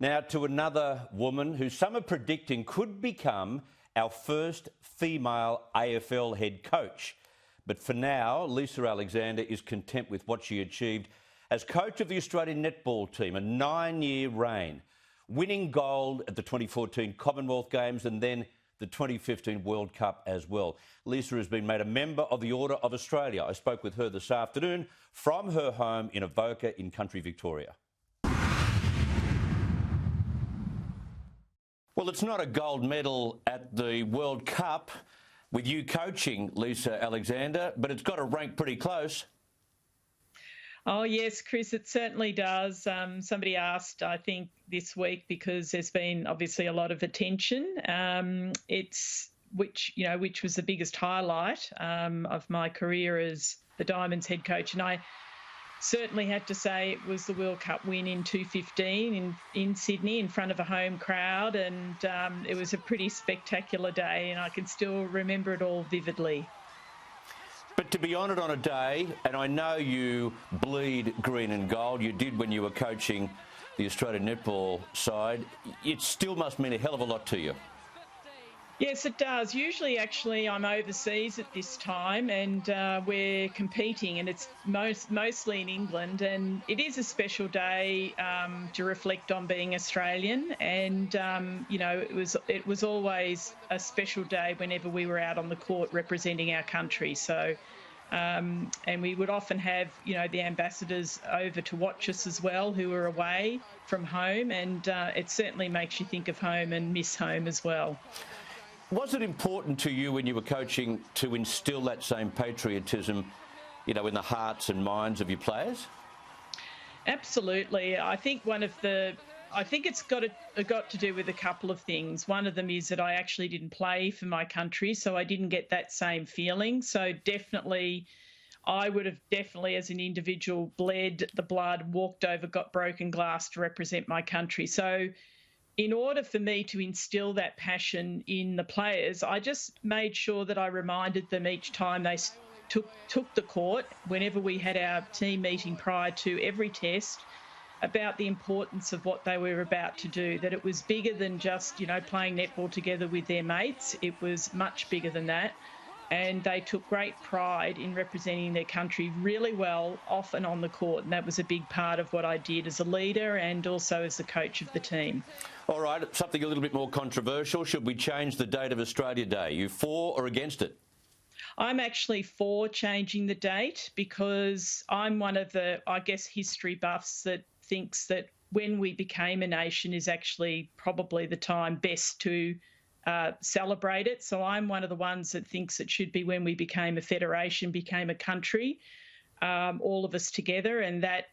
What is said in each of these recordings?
Now to another woman who some are predicting could become our first female AFL head coach. But for now, Lisa Alexander is content with what she achieved as coach of the Australian netball team, a 9-year reign, winning gold at the 2014 Commonwealth Games and then the 2015 World Cup as well. Lisa has been made a member of the Order of Australia. I spoke with her this afternoon from her home in Avoca in country Victoria. Well, it's not a gold medal at the World Cup with you coaching, Lisa Alexander, but it's got to rank pretty close. Oh, yes, Chris, it certainly does. Somebody asked, I think, this week, because there's been obviously a lot of attention. Which was the biggest highlight of my career as the Diamonds head coach. And I certainly had to say it was the World Cup win in 2015 in Sydney in front of a home crowd. And it was a pretty spectacular day, and I can still remember it all vividly. But to be honoured on a day, and I know you bleed green and gold, you did when you were coaching the Australian netball side, it still must mean a hell of a lot to you. Yes, it does. Usually, actually, I'm overseas at this time and we're competing, and it's mostly in England, and it is a special day to reflect on being Australian. And, it was always a special day whenever we were out on the court representing our country. So, and we would often have, the ambassadors over to watch us as well, who are away from home, and it certainly makes you think of home and miss home as well. Was it important to you when you were coaching to instil that same patriotism, in the hearts and minds of your players? Absolutely. I think it's got to do with a couple of things. One of them is that I actually didn't play for my country, so I didn't get that same feeling. So definitely, I would have as an individual bled the blood, walked over, got broken glass to represent my country. So in order for me to instill that passion in the players, I just made sure that I reminded them each time they took the court, whenever we had our team meeting prior to every test, about the importance of what they were about to do, that it was bigger than just, playing netball together with their mates. It was much bigger than that. And they took great pride in representing their country really well off and on the court. And that was a big part of what I did as a leader and also as the coach of the team. All right, something a little bit more controversial. Should we change the date of Australia Day? You for or against it? I'm actually for changing the date, because I'm one of the, history buffs that thinks that when we became a nation is actually probably the time best to celebrate it. So I'm one of the ones that thinks it should be when we became a federation, became a country, all of us together, and that,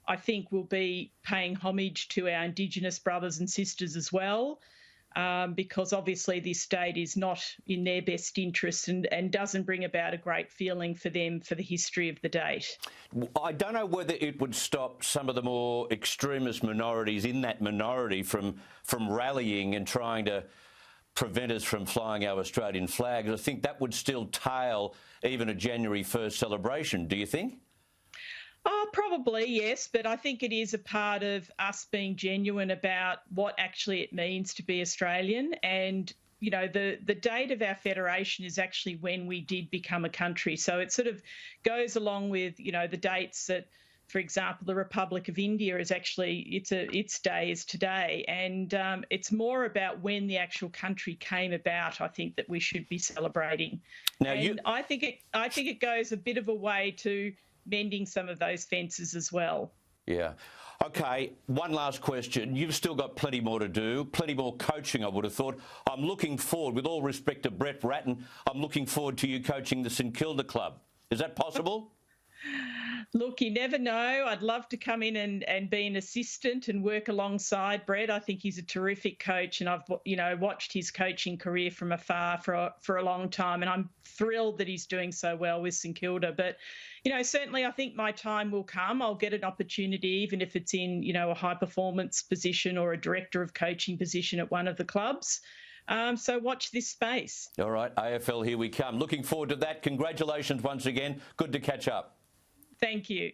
I think we'll be paying homage to our Indigenous brothers and sisters as well, because obviously this date is not in their best interest and doesn't bring about a great feeling for them for the history of the date. I don't know whether it would stop some of the more extremist minorities in that minority from rallying and trying to prevent us from flying our Australian flags. I think that would still tail even a January 1st celebration, do you think? Oh, probably, yes, but I think it is a part of us being genuine about what actually it means to be Australian. And, the date of our federation is actually when we did become a country. So it sort of goes along with, the dates that, for example, the Republic of India is actually, its day is today. And it's more about when the actual country came about, I think, that we should be celebrating. Now, I think it goes a bit of a way to mending some of those fences as well. Yeah. OK, one last question. You've still got plenty more to do, plenty more coaching, I would have thought. I'm looking forward, with all respect to Brett Ratton, I'm looking forward to you coaching the St Kilda club. Is that possible? Look, you never know. I'd love to come in and be an assistant and work alongside Brett. I think he's a terrific coach, and I've watched his coaching career from afar for a long time, and I'm thrilled that he's doing so well with St Kilda. But certainly I think my time will come. I'll get an opportunity, even if it's in a high performance position or a director of coaching position at one of the clubs. So watch this space. All right, AFL, here we come. Looking forward to that. Congratulations once again. Good to catch up. Thank you.